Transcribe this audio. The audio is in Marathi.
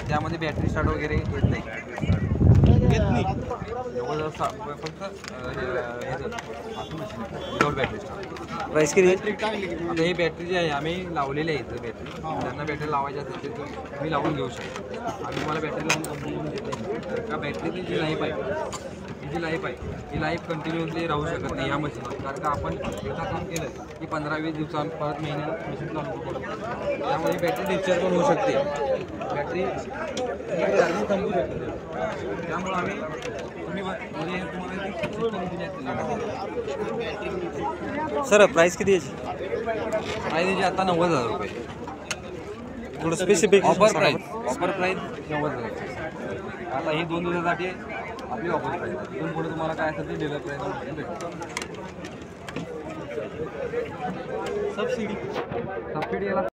त्यामध्ये बॅटरी स्टार्ट वगैरे येत नाही फक्त विदाउट बॅटरी स्टार्ट. प्राइस किती? आता ही बॅटरी जी आहे आम्ही लावलेली आहे इथं बॅटरी, ज्यांना बॅटरी लावायची असेल ते तुम्ही लावून घेऊ शकता. आम्ही मला बॅटरी लावून कंपनी करून देत नाही. का बॅटरीची जी लाईफ आहे ही लाईफ कंटिन्युअसली राहू शकत नाही या मशीनवर. कारण का आपण एकदा काम केलं की 15-20 दिवसांत परत महिन्यात मशीन चालू करू, त्यामुळे बॅटरी डिस्चार्ज पण होऊ शकते, बॅटरी चार्जिंग थांबू शकते. त्यामुळे आम्ही म्हणजे तुम्हाला सर प्राइस किती याची? प्राईज आता 90,000 रुपये. थोडं स्पेसिफिक ऑफर प्राईज 90,000. आता ही 2 दिवसासाठी आपली ऑफर प्राईज आहे. इथून पुढे तुम्हाला काय असेल ते डिलर प्राईज भेटेल. सबसिडी याला